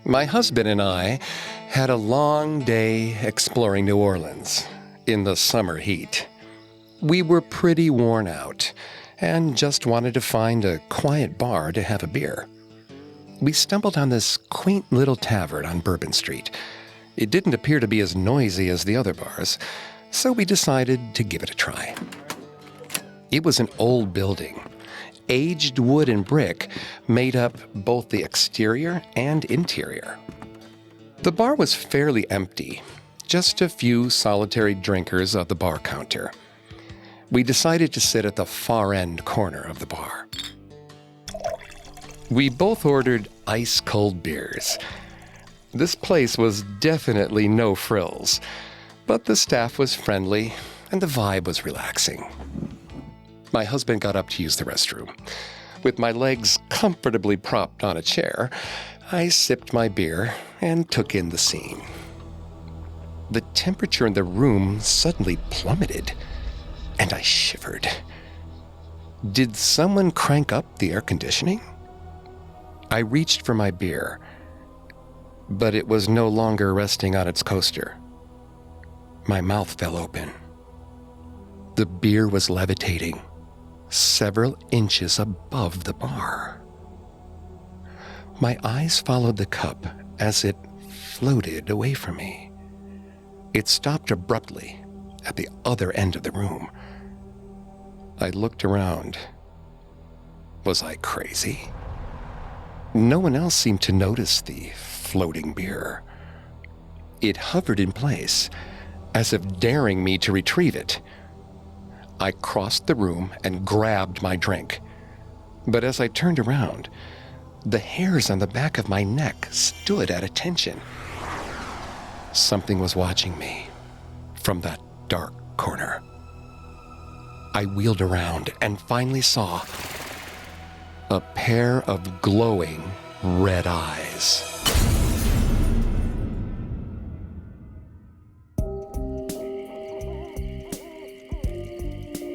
My husband and I had a long day exploring New Orleans in the summer heat. We were pretty worn out and just wanted to find a quiet bar to have a beer. We stumbled on this quaint little tavern on Bourbon Street. It didn't appear to be as noisy as the other bars, so we decided to give it a try. It was an old building. Aged wood and brick made up both the exterior and interior. The bar was fairly empty, just a few solitary drinkers at the bar counter. We decided to sit at the far end corner of the bar. We both ordered ice-cold beers. This place was definitely no frills, but the staff was friendly and the vibe was relaxing. My husband got up to use the restroom. With my legs comfortably propped on a chair, I sipped my beer and took in the scene. The temperature in the room suddenly plummeted, and I shivered. Did someone crank up the air conditioning? I reached for my beer, but it was no longer resting on its coaster. My mouth fell open. The beer was levitating several inches above the bar. My eyes followed the cup as it floated away from me. It stopped abruptly at the other end of the room. I looked around. Was I crazy? No one else seemed to notice the floating beer. It hovered in place, as if daring me to retrieve it. I crossed the room and grabbed my drink. But as I turned around, the hairs on the back of my neck stood at attention. Something was watching me from that dark corner. I wheeled around and finally saw a pair of glowing red eyes.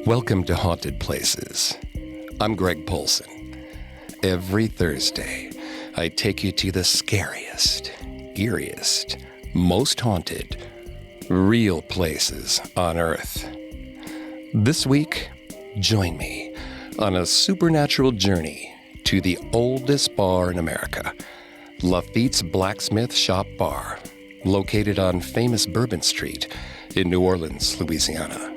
Welcome to Haunted Places. I'm Greg Polson. Every Thursday, I take you to the scariest, eeriest, most haunted, real places on Earth. This week, join me on a supernatural journey to the oldest bar in America, Lafitte's Blacksmith Shop Bar, located on famous Bourbon Street in New Orleans, Louisiana.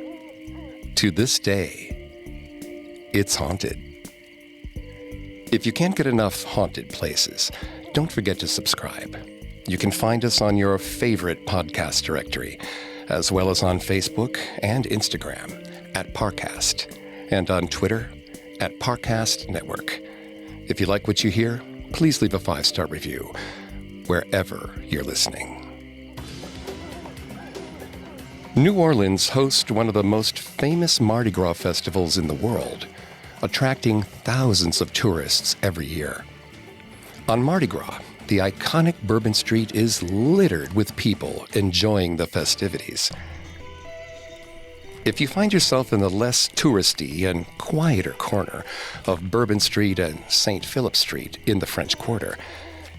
To this day, it's haunted. If you can't get enough haunted places, don't forget to subscribe. You can find us on your favorite podcast directory, as well as on Facebook and Instagram at Parcast, and on Twitter at Parcast Network. If you like what you hear, please leave a 5-star review wherever you're listening. New Orleans hosts one of the most famous Mardi Gras festivals in the world, attracting thousands of tourists every year. On Mardi Gras, the iconic Bourbon Street is littered with people enjoying the festivities. If you find yourself in the less touristy and quieter corner of Bourbon Street and St. Philip Street in the French Quarter,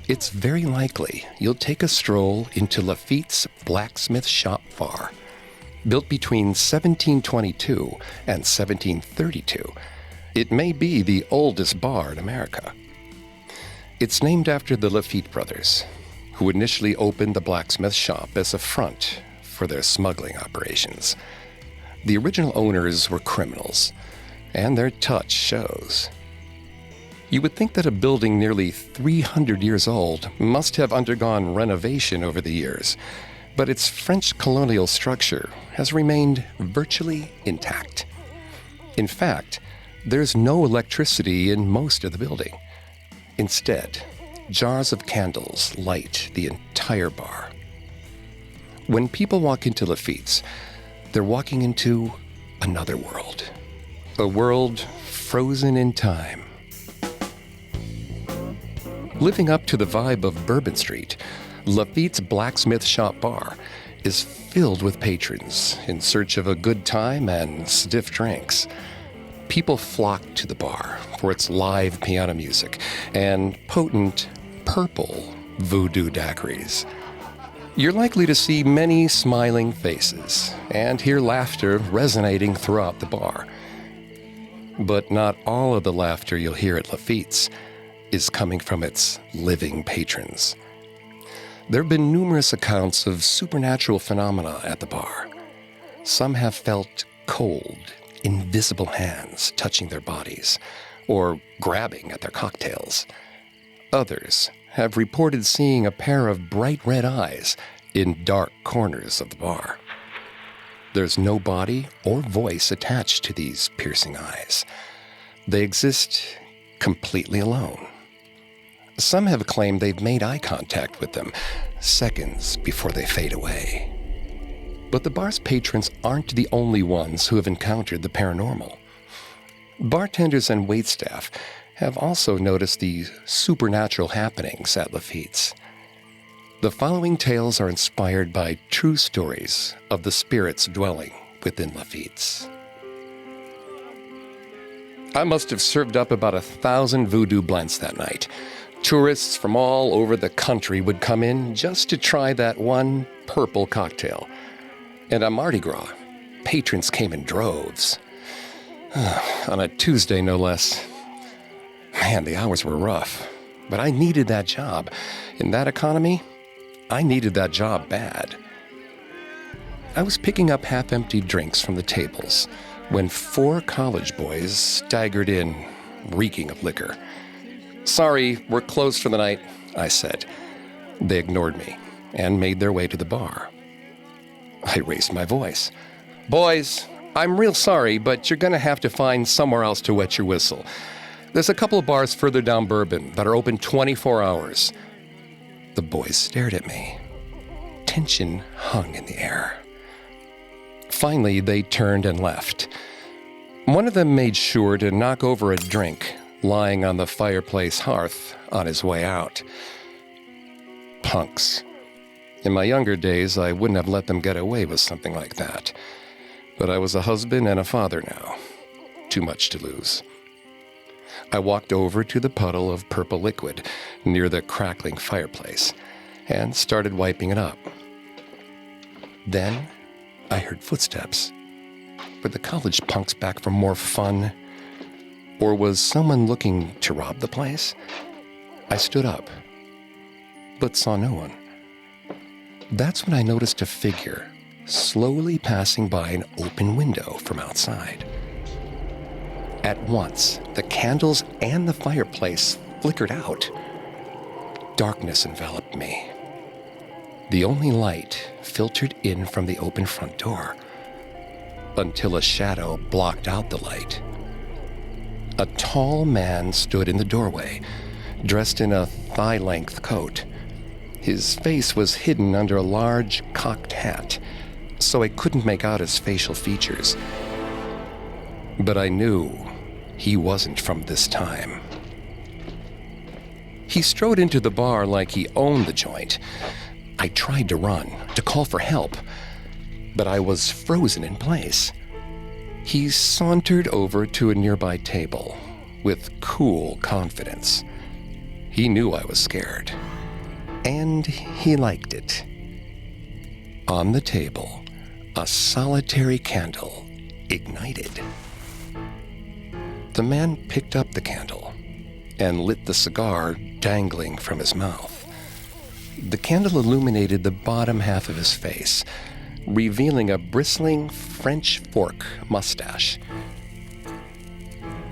it's very likely you'll take a stroll into Lafitte's Blacksmith Shop Bar. Built between 1722 and 1732, it may be the oldest bar in America. It's named after the Lafitte brothers, who initially opened the blacksmith shop as a front for their smuggling operations. The original owners were criminals, and their touch shows. You would think that a building nearly 300 years old must have undergone renovation over the years, but its French colonial structure has remained virtually intact. In fact, there's no electricity in most of the building. Instead, jars of candles light the entire bar. When people walk into Lafitte's, they're walking into another world. A world frozen in time. Living up to the vibe of Bourbon Street, Lafitte's Blacksmith Shop Bar is filled with patrons in search of a good time and stiff drinks. People flock to the bar for its live piano music and potent purple Voodoo Daiquiris. You're likely to see many smiling faces and hear laughter resonating throughout the bar. But not all of the laughter you'll hear at Lafitte's is coming from its living patrons. There have been numerous accounts of supernatural phenomena at the bar. Some have felt cold, invisible hands touching their bodies or grabbing at their cocktails. Others have reported seeing a pair of bright red eyes in dark corners of the bar. There's no body or voice attached to these piercing eyes. They exist completely alone. Some have claimed they've made eye contact with them seconds before they fade away. But the bar's patrons aren't the only ones who have encountered the paranormal. Bartenders and waitstaff have also noticed the supernatural happenings at Lafitte's. The following tales are inspired by true stories of the spirits dwelling within Lafitte's. I must have served up about 1,000 voodoo blends that night. Tourists from all over the country would come in just to try that one purple cocktail. And on Mardi Gras, patrons came in droves. On a Tuesday, no less. Man, the hours were rough. But I needed that job. In that economy, I needed that job bad. I was picking up half-empty drinks from the tables when 4 college boys staggered in, reeking of liquor. "Sorry, we're closed for the night," I said. They ignored me and made their way to the bar. I raised my voice. "Boys, I'm real sorry, but you're going to have to find somewhere else to wet your whistle. There's a couple of bars further down Bourbon that are open 24 hours. The boys stared at me. Tension hung in the air. Finally, they turned and left. One of them made sure to knock over a drink lying on the fireplace hearth on his way out. Punks. In my younger days, I wouldn't have let them get away with something like that. But I was a husband and a father now. Too much to lose. I walked over to the puddle of purple liquid near the crackling fireplace and started wiping it up. Then I heard footsteps. Were the college punks back for more fun? Or was someone looking to rob the place? I stood up, but saw no one. That's when I noticed a figure slowly passing by an open window from outside. At once, the candles and the fireplace flickered out. Darkness enveloped me. The only light filtered in from the open front door, until a shadow blocked out the light. A tall man stood in the doorway, dressed in a thigh-length coat. His face was hidden under a large cocked hat, so I couldn't make out his facial features. But I knew he wasn't from this time. He strode into the bar like he owned the joint. I tried to run, to call for help, but I was frozen in place. He sauntered over to a nearby table with cool confidence. He knew I was scared, and he liked it. On the table, a solitary candle ignited. The man picked up the candle and lit the cigar dangling from his mouth. The candle illuminated the bottom half of his face, revealing a bristling French fork mustache.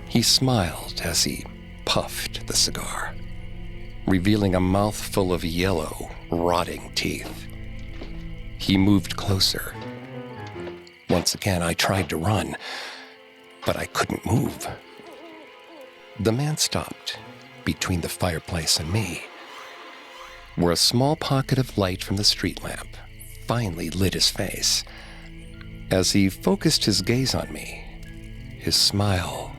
He smiled as he puffed the cigar, revealing a mouthful of yellow, rotting teeth. He moved closer. Once again, I tried to run, but I couldn't move. The man stopped between the fireplace and me, where a small pocket of light from the street lamp finally lit his face. As he focused his gaze on me, his smile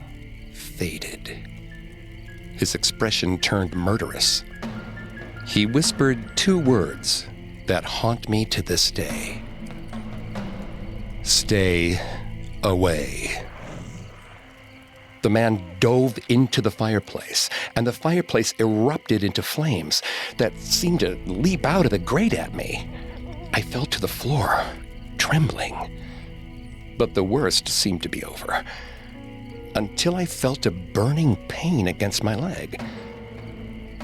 faded. His expression turned murderous. He whispered 2 words that haunt me to this day. "Stay away." The man dove into the fireplace, and the fireplace erupted into flames that seemed to leap out of the grate at me. I fell to the floor, trembling. But the worst seemed to be over, until I felt a burning pain against my leg.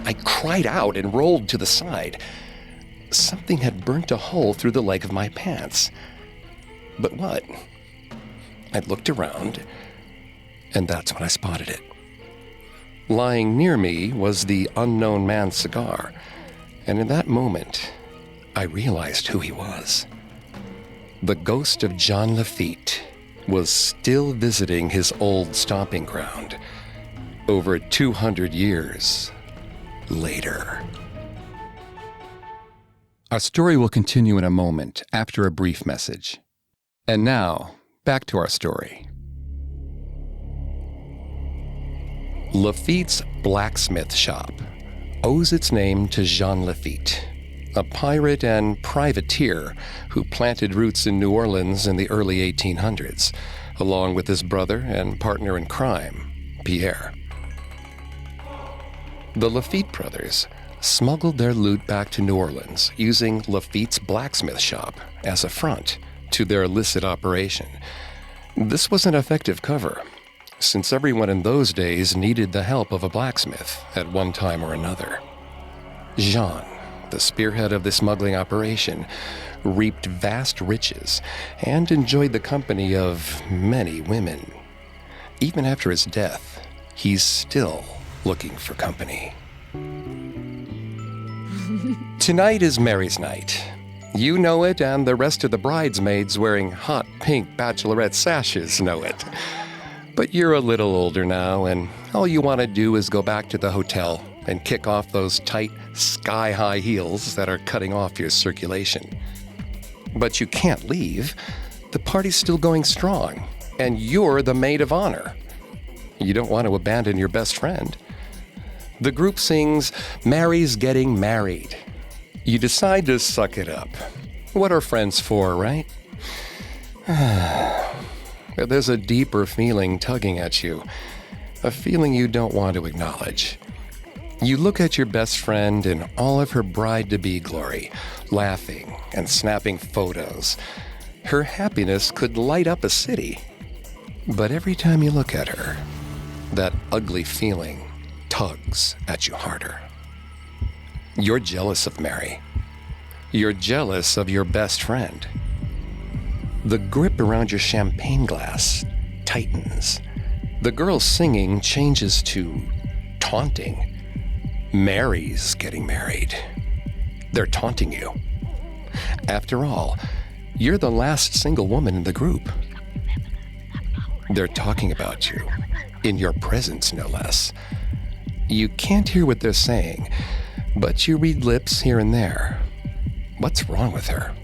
I cried out and rolled to the side. Something had burnt a hole through the leg of my pants. But what? I looked around, and that's when I spotted it. Lying near me was the unknown man's cigar, and in that moment, I realized who he was. The ghost of John Lafitte was still visiting his old stomping ground, over 200 years later. Our story will continue in a moment after a brief message. And now, back to our story. Lafitte's blacksmith shop owes its name to Jean Lafitte, a pirate and privateer who planted roots in New Orleans in the early 1800s, along with his brother and partner in crime, Pierre. The Lafitte brothers smuggled their loot back to New Orleans using Lafitte's blacksmith shop as a front to their illicit operation. This was an effective cover, since everyone in those days needed the help of a blacksmith at one time or another. Jean, the spearhead of the smuggling operation, reaped vast riches and enjoyed the company of many women. Even after his death, he's still looking for company. Tonight is Mary's night. You know it, and the rest of the bridesmaids wearing hot pink bachelorette sashes know it. But you're a little older now, and all you want to do is go back to the hotel and kick off those tight, sky-high heels that are cutting off your circulation. But you can't leave. The party's still going strong, and you're the maid of honor. You don't want to abandon your best friend. The group sings, "Mary's Getting Married." You decide to suck it up. What are friends for, right? There's a deeper feeling tugging at you, a feeling you don't want to acknowledge. You look at your best friend in all of her bride-to-be glory, laughing and snapping photos. Her happiness could light up a city. But every time you look at her, that ugly feeling tugs at you harder. You're jealous of Mary. You're jealous of your best friend. The grip around your champagne glass tightens. The girl singing changes to taunting. Mary's getting married. They're taunting you. After all, you're the last single woman in the group. They're talking about you, in your presence no less. You can't hear what they're saying, but you read lips here and there. What's wrong with her?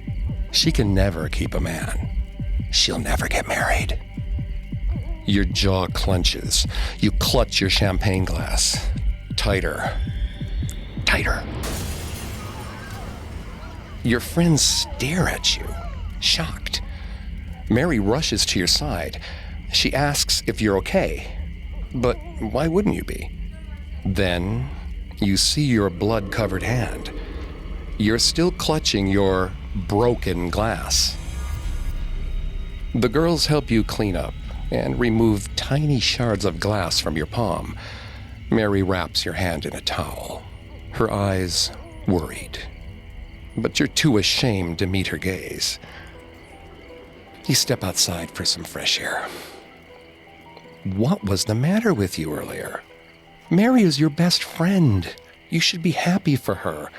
She can never keep a man. She'll never get married. Your jaw clenches. You clutch your champagne glass. Tighter. Tighter. Your friends stare at you, shocked. Mary rushes to your side. She asks if you're okay. But why wouldn't you be? Then you see your blood-covered hand. You're still clutching your broken glass. The girls help you clean up and remove tiny shards of glass from your palm. Mary wraps your hand in a towel, her eyes worried. But you're too ashamed to meet her gaze. You step outside for some fresh air. What was the matter with you earlier? Mary is your best friend. You should be happy for her.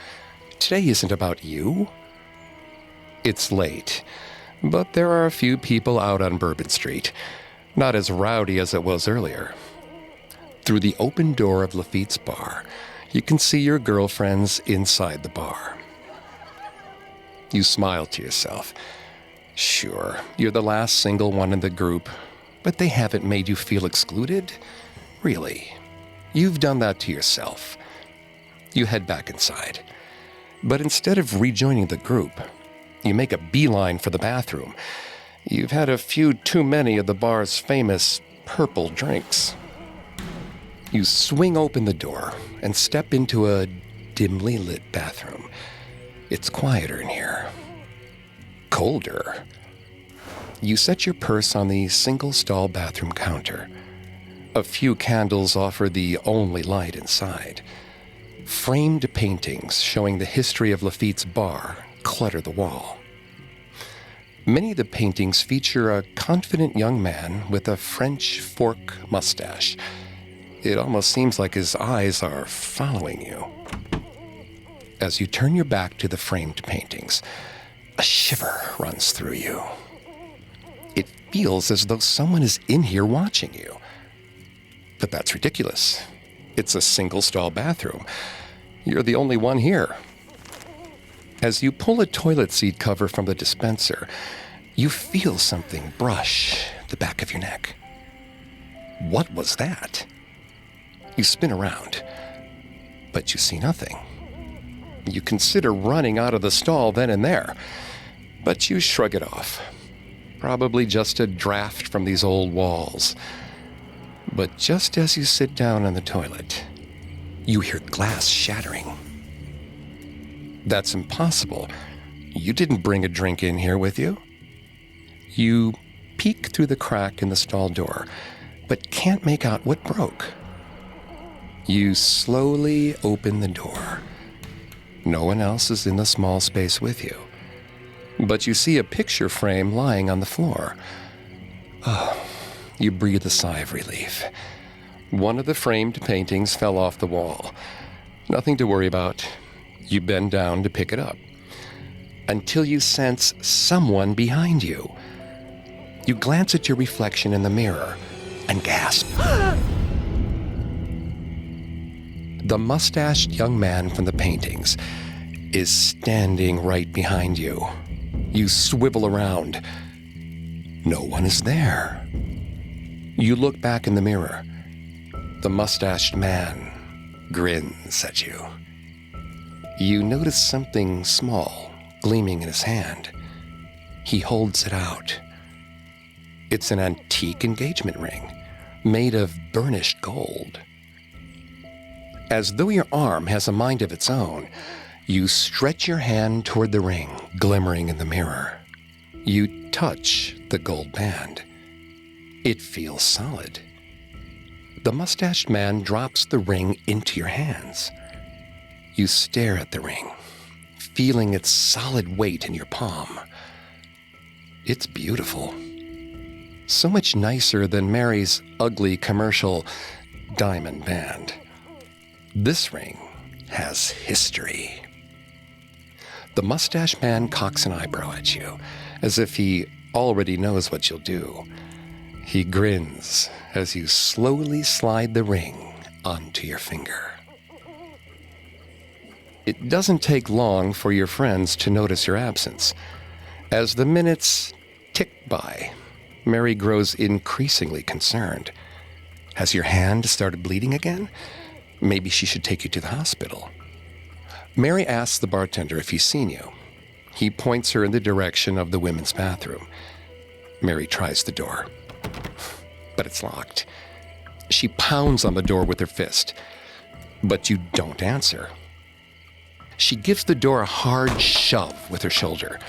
Today isn't about you. It's late, but there are a few people out on Bourbon Street, not as rowdy as it was earlier. Through the open door of Lafitte's bar, you can see your girlfriends inside the bar. You smile to yourself. Sure, you're the last single one in the group, but they haven't made you feel excluded? Really? You've done that to yourself. You head back inside. But instead of rejoining the group, you make a beeline for the bathroom. You've had a few too many of the bar's famous purple drinks. You swing open the door and step into a dimly lit bathroom. It's quieter in here. Colder. You set your purse on the single-stall bathroom counter. A few candles offer the only light inside. Framed paintings showing the history of Lafitte's bar clutter the wall. Many of the paintings feature a confident young man with a French fork mustache. It almost seems like his eyes are following you. As you turn your back to the framed paintings, a shiver runs through you. It feels as though someone is in here watching you. But that's ridiculous. It's a single-stall bathroom. You're the only one here. As you pull a toilet seat cover from the dispenser, you feel something brush the back of your neck. What was that? You spin around, but you see nothing. You consider running out of the stall then and there, but you shrug it off. Probably just a draft from these old walls. But just as you sit down on the toilet, you hear glass shattering. That's impossible. You didn't bring a drink in here with you. You peek through the crack in the stall door, but can't make out what broke. You slowly open the door. No one else is in the small space with you. But you see a picture frame lying on the floor. You breathe a sigh of relief. One of the framed paintings fell off the wall. Nothing to worry about. You bend down to pick it up. Until you sense someone behind you. You glance at your reflection in the mirror and gasp. The mustached young man from the paintings is standing right behind you. You swivel around. No one is there. You look back in the mirror. The mustached man grins at you. You notice something small gleaming in his hand. He holds it out. It's an antique engagement ring made of burnished gold. As though your arm has a mind of its own, you stretch your hand toward the ring glimmering in the mirror. You touch the gold band. It feels solid. The mustached man drops the ring into your hands. You stare at the ring, feeling its solid weight in your palm. It's beautiful. So much nicer than Mary's ugly commercial diamond band. This ring has history. The mustached man cocks an eyebrow at you, as if he already knows what you'll do. He grins as you slowly slide the ring onto your finger. It doesn't take long for your friends to notice your absence. As the minutes tick by, Mary grows increasingly concerned. Has your hand started bleeding again? Maybe she should take you to the hospital. Mary asks the bartender if he's seen you. He points her in the direction of the women's bathroom. Mary tries the door, but it's locked. She pounds on the door with her fist, but you don't answer. She gives the door a hard shove with her shoulder,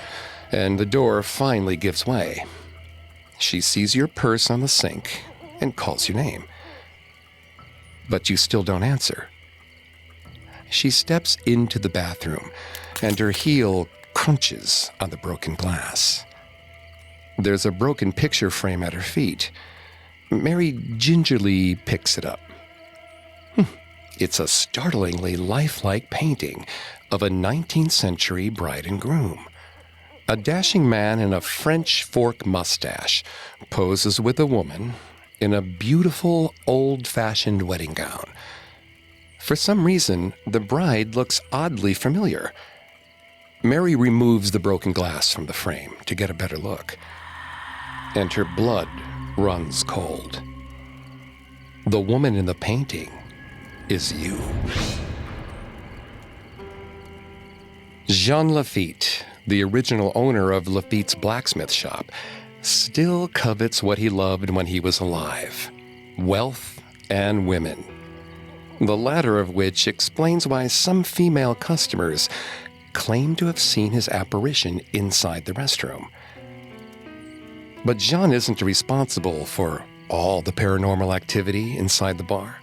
and the door finally gives way. She sees your purse on the sink and calls your name. But you still don't answer. She steps into the bathroom, and her heel crunches on the broken glass. There's a broken picture frame at her feet. Mary gingerly picks it up. It's a startlingly lifelike painting of a 19th century bride and groom. A dashing man in a French fork mustache poses with a woman in a beautiful old-fashioned wedding gown. For some reason, the bride looks oddly familiar. Mary removes the broken glass from the frame to get a better look, and her blood runs cold. The woman in the painting is you. Jean Lafitte, the original owner of Lafitte's blacksmith shop, still covets what he loved when he was alive: wealth and women. the latter of which explains why some female customers claim to have seen his apparition inside the restroom. But Jean isn't responsible for all the paranormal activity inside the bar.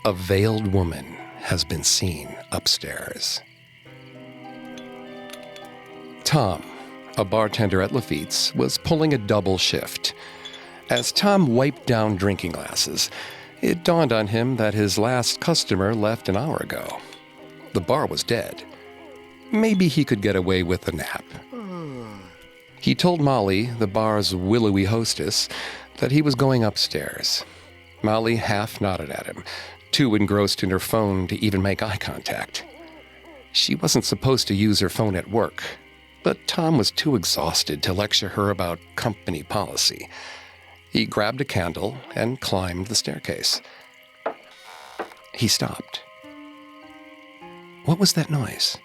A veiled woman has been seen upstairs. Tom, a bartender at Lafitte's, was pulling a double shift. As Tom wiped down drinking glasses, it dawned on him that his last customer left an hour ago. The bar was dead. Maybe he could get away with a nap. He told Molly, the bar's willowy hostess, that he was going upstairs. Molly half nodded at him, too engrossed in her phone to even make eye contact. She wasn't supposed to use her phone at work, but Tom was too exhausted to lecture her about company policy. He grabbed a candle and climbed the staircase. He stopped. What was that noise?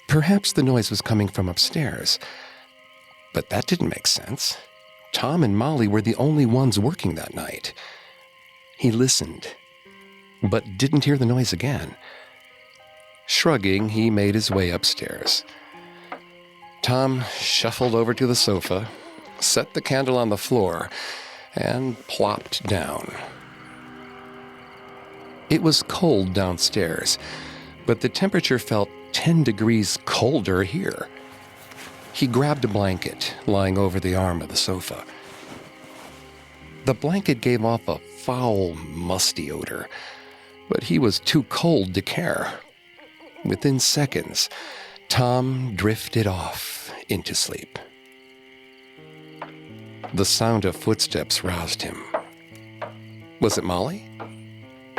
Perhaps the noise was coming from upstairs, but that didn't make sense. Tom and Molly were the only ones working that night. He listened, but didn't hear the noise again. Shrugging, he made his way upstairs. Tom shuffled over to the sofa, set the candle on the floor, and plopped down. It was cold downstairs, but the temperature felt 10 degrees colder here. He grabbed a blanket lying over the arm of the sofa. The blanket gave off a foul, musty odor, but he was too cold to care. Within seconds, Tom drifted off into sleep. The sound of footsteps roused him. Was it Molly?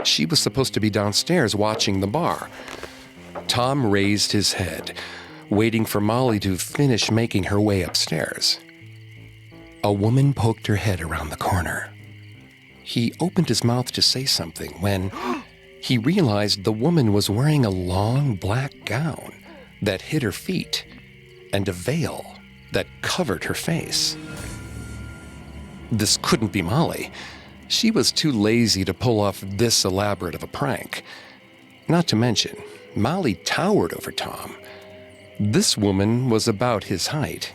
She was supposed to be downstairs watching the bar. Tom raised his head, waiting for Molly to finish making her way upstairs. A woman poked her head around the corner. He opened his mouth to say something when he realized the woman was wearing a long black gown that hid her feet and a veil that covered her face. This couldn't be Molly. She was too lazy to pull off this elaborate of a prank. Not to mention, Molly towered over Tom. This woman was about his height.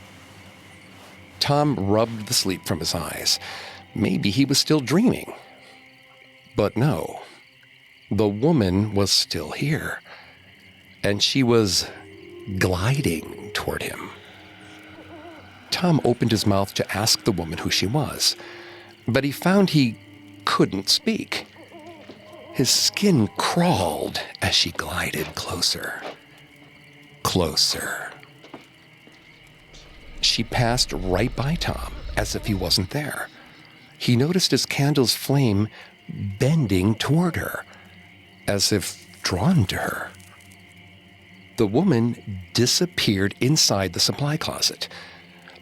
Tom rubbed the sleep from his eyes. Maybe he was still dreaming. But no, the woman was still here, and she was gliding toward him. Tom opened his mouth to ask the woman who she was, but he found he couldn't speak. His skin crawled as she glided closer. Closer. She passed right by Tom as if he wasn't there. He noticed his candle's flame bending toward her, as if drawn to her. The woman disappeared inside the supply closet.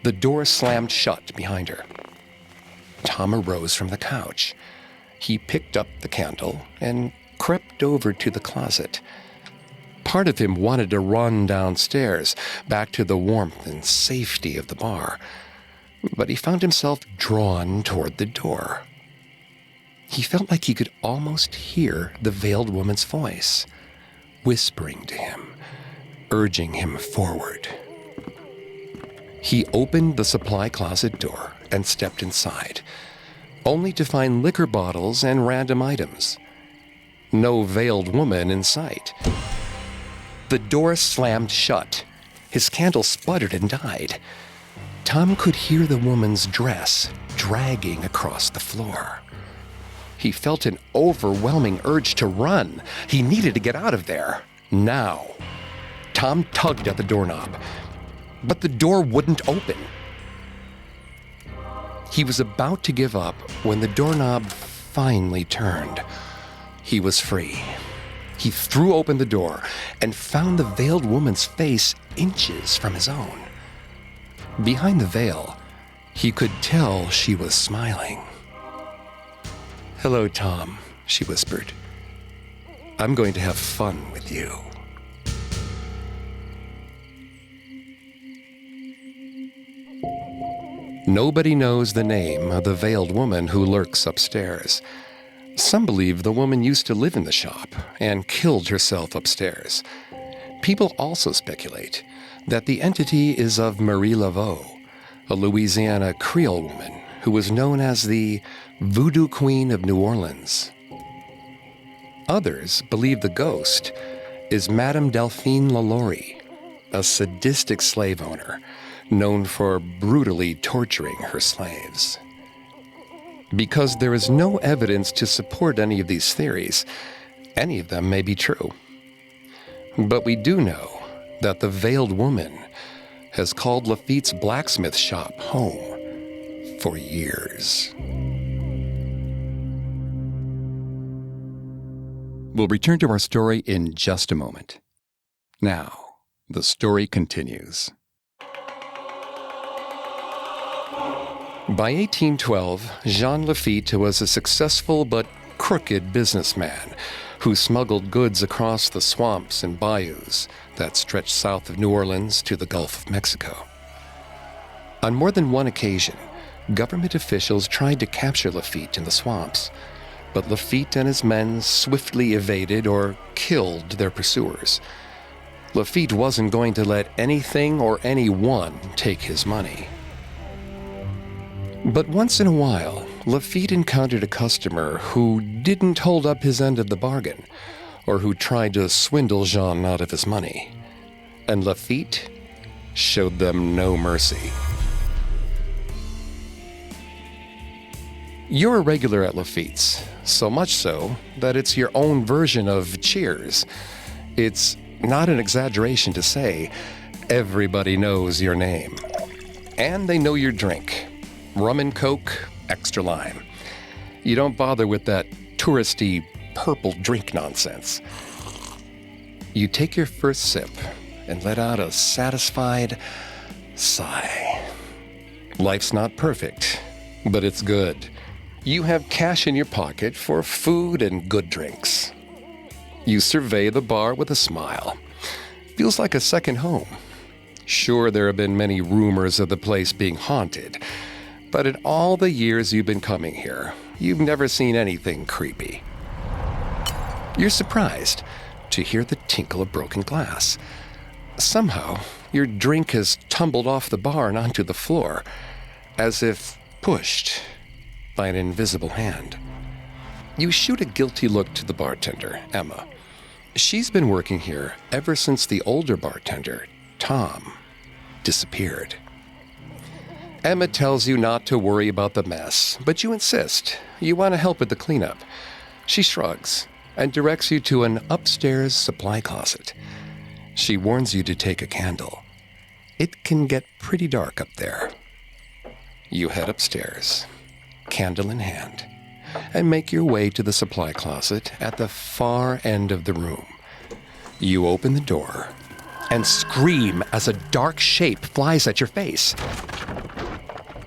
The door slammed shut behind her. Tom arose from the couch. He picked up the candle and crept over to the closet. Part of him wanted to run downstairs, back to the warmth and safety of the bar, but he found himself drawn toward the door. He felt like he could almost hear the veiled woman's voice, whispering to him, urging him forward. He opened the supply closet door and stepped inside, only to find liquor bottles and random items. No veiled woman in sight. The door slammed shut. His candle sputtered and died. Tom could hear the woman's dress dragging across the floor. He felt an overwhelming urge to run. He needed to get out of there, now. Tom tugged at the doorknob, but the door wouldn't open. He was about to give up when the doorknob finally turned. He was free. He threw open the door and found the veiled woman's face inches from his own. Behind the veil, he could tell she was smiling. "Hello, Tom," she whispered. "I'm going to have fun with you." Nobody knows the name of the veiled woman who lurks upstairs. Some believe the woman used to live in the shop and killed herself upstairs. People also speculate that the entity is of Marie Laveau, a Louisiana Creole woman who was known as the Voodoo Queen of New Orleans. Others believe the ghost is Madame Delphine Lalaurie, a sadistic slave owner known for brutally torturing her slaves. Because there is no evidence to support any of these theories, any of them may be true. But we do know that the veiled woman has called Lafitte's blacksmith shop home for years. We'll return to our story in just a moment. Now, the story continues. By 1812, Jean Lafitte was a successful but crooked businessman who smuggled goods across the swamps and bayous that stretched south of New Orleans to the Gulf of Mexico. On more than one occasion, government officials tried to capture Lafitte in the swamps, but Lafitte and his men swiftly evaded or killed their pursuers. Lafitte wasn't going to let anything or anyone take his money. But once in a while, Lafitte encountered a customer who didn't hold up his end of the bargain, or who tried to swindle Jean out of his money. And Lafitte showed them no mercy. You're a regular at Lafitte's, so much so that it's your own version of Cheers. It's not an exaggeration to say everybody knows your name. And they know your drink. Rum and Coke, extra lime. You don't bother with that touristy purple drink nonsense. You take your first sip and let out a satisfied sigh. Life's not perfect, but it's good. You have cash in your pocket for food and good drinks. You survey the bar with a smile. Feels like a second home. Sure, there have been many rumors of the place being haunted, but in all the years you've been coming here, you've never seen anything creepy. You're surprised to hear the tinkle of broken glass. Somehow, your drink has tumbled off the bar and onto the floor, as if pushed by an invisible hand. You shoot a guilty look to the bartender, Emma. She's been working here ever since the older bartender, Tom, disappeared. Emma tells you not to worry about the mess, but you insist. You want to help with the cleanup. She shrugs and directs you to an upstairs supply closet. She warns you to take a candle. It can get pretty dark up there. You head upstairs, candle in hand, and make your way to the supply closet at the far end of the room. You open the door and scream as a dark shape flies at your face.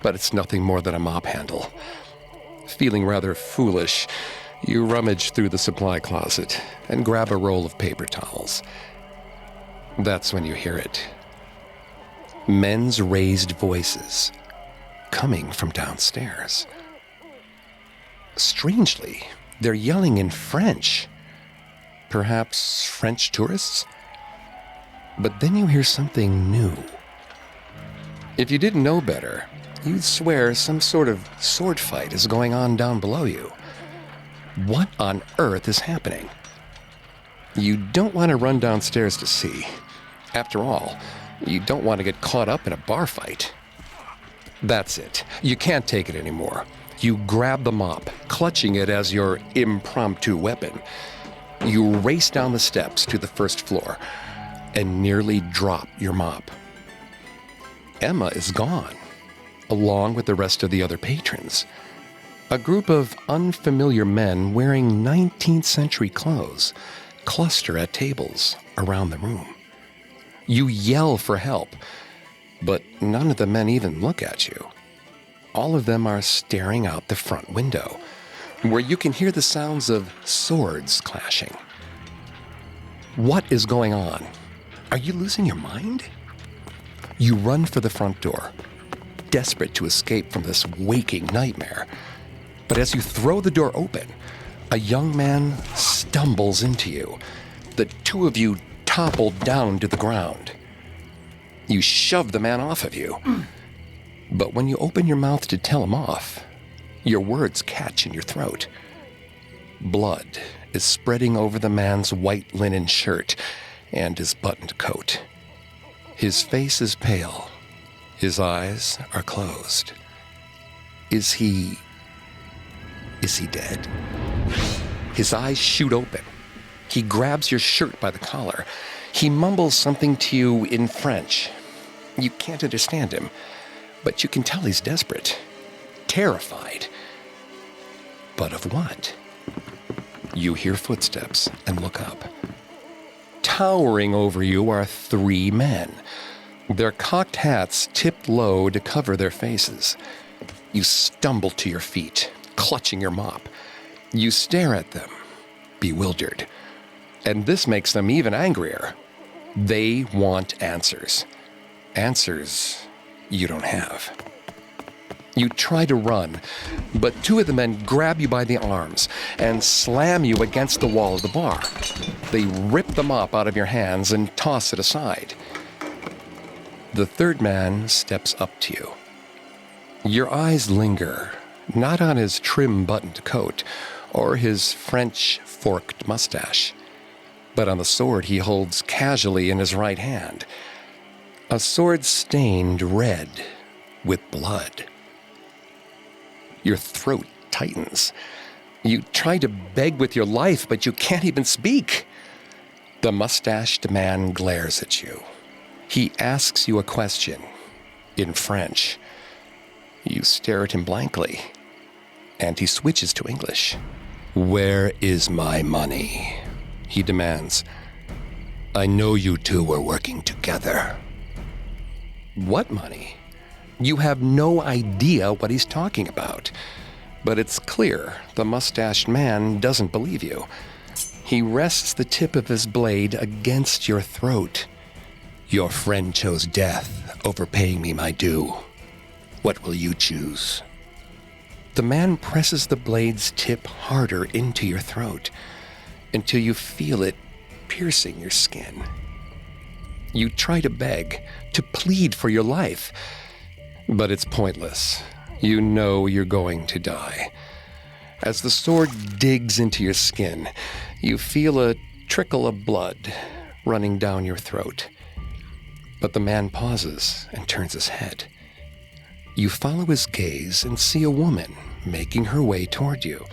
But it's nothing more than a mop handle. Feeling rather foolish, you rummage through the supply closet and grab a roll of paper towels. That's when you hear it. Men's raised voices coming from downstairs. Strangely, they're yelling in French. Perhaps French tourists? But then you hear something new. If you didn't know better, you'd swear some sort of sword fight is going on down below you. What on earth is happening? You don't want to run downstairs to see. After all, you don't want to get caught up in a bar fight. That's it. You can't take it anymore. You grab the mop, clutching it as your impromptu weapon. You race down the steps to the first floor and nearly drop your mop. Emma is gone, along with the rest of the other patrons. A group of unfamiliar men wearing 19th century clothes cluster at tables around the room. You yell for help, but none of the men even look at you. All of them are staring out the front window, where you can hear the sounds of swords clashing. What is going on? Are you losing your mind? You run for the front door, desperate to escape from this waking nightmare. But as you throw the door open, A young man stumbles into you. The two of you topple down to the ground. You shove the man off of you. But when you open your mouth to tell him off, your words catch in your throat. Blood is spreading over the man's white linen shirt and his buttoned coat. His face is pale. His eyes are closed. Is he dead? His eyes shoot open. He grabs your shirt by the collar. He mumbles something to you in French. You can't understand him, but you can tell he's desperate, terrified. But of what? You hear footsteps and look up. Towering over you are three men, their cocked hats tipped low to cover their faces. You stumble to your feet, clutching your mop. You stare at them, bewildered. And this makes them even angrier. They want answers. Answers you don't have. You try to run, but two of the men grab you by the arms and slam you against the wall of the bar. They rip the mop out of your hands and toss it aside. The third man steps up to you. Your eyes linger, not on his trim-buttoned coat or his French forked mustache, but on the sword he holds casually in his right hand. A sword stained red with blood. Your throat tightens. You try to beg with your life, but you can't even speak. The mustached man glares at you. He asks you a question in French. You stare at him blankly, and he switches to English. "Where is my money?" he demands. "I know you two were working together." What money? You have no idea what he's talking about. But it's clear the mustached man doesn't believe you. He rests the tip of his blade against your throat. "Your friend chose death over paying me my due. What will you choose?" The man presses the blade's tip harder into your throat until you feel it piercing your skin. You try to beg, to plead for your life, but it's pointless. You know you're going to die. As the sword digs into your skin, you feel a trickle of blood running down your throat. But the man pauses and turns his head. You follow his gaze and see a woman making her way toward you.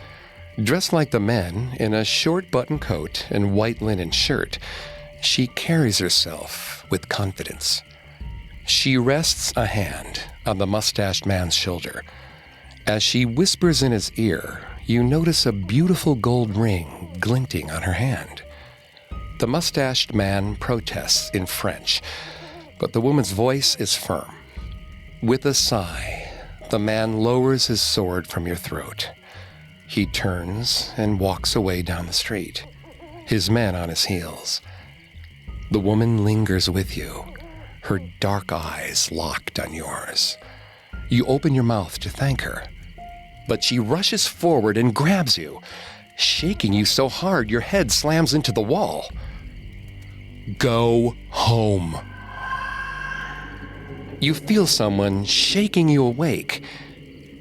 Dressed like the men, in a short button coat and white linen shirt, she carries herself with confidence. She rests a hand on the mustached man's shoulder. As she whispers in his ear, you notice a beautiful gold ring glinting on her hand. The mustached man protests in French, but the woman's voice is firm. With a sigh, the man lowers his sword from your throat. He turns and walks away down the street, his men on his heels. The woman lingers with you, her dark eyes locked on yours. You open your mouth to thank her, but she rushes forward and grabs you, shaking you so hard your head slams into the wall. "Go home." You feel someone shaking you awake.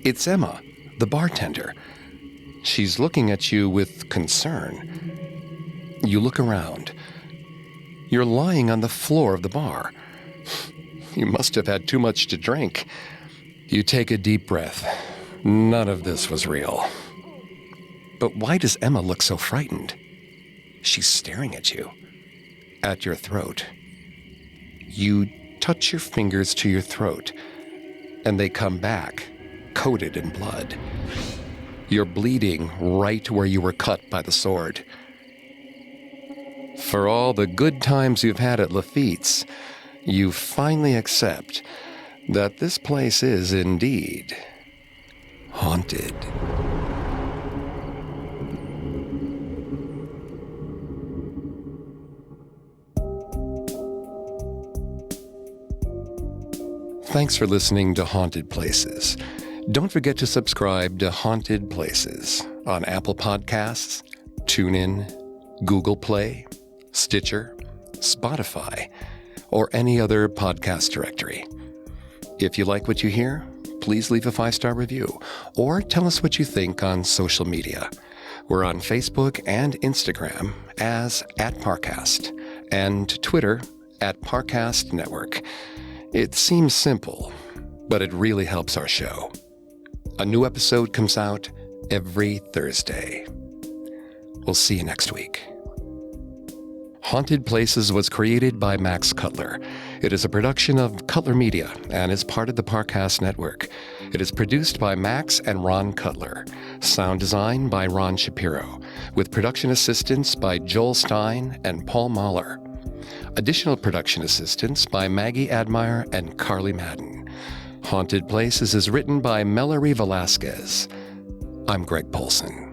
It's Emma, the bartender. She's looking at you with concern. You look around. You're lying on the floor of the bar. You must have had too much to drink. You take a deep breath. None of this was real. But why does Emma look so frightened? She's staring at you, at your throat. You touch your fingers to your throat, and they come back, coated in blood. You're bleeding right where you were cut by the sword. For all the good times you've had at Lafitte's, you finally accept that this place is indeed haunted. Thanks for listening to Haunted Places. Don't forget to subscribe to Haunted Places on Apple Podcasts, TuneIn, Google Play, Stitcher, Spotify, or any other podcast directory. If you like what you hear, please leave a 5-star review or tell us what you think on social media. We're on Facebook and Instagram as @Parcast and Twitter @Parcast Network. It seems simple, but it really helps our show. A new episode comes out every Thursday. We'll see you next week. Haunted Places was created by Max Cutler. It is a production of Cutler Media and is part of the Parcast Network. It is produced by Max and Ron Cutler. Sound design by Ron Shapiro, with production assistance by Joel Stein and Paul Mahler. Additional production assistance by Maggie Admire and Carly Madden. Haunted Places is written by Mallory Velasquez. I'm Greg Polson.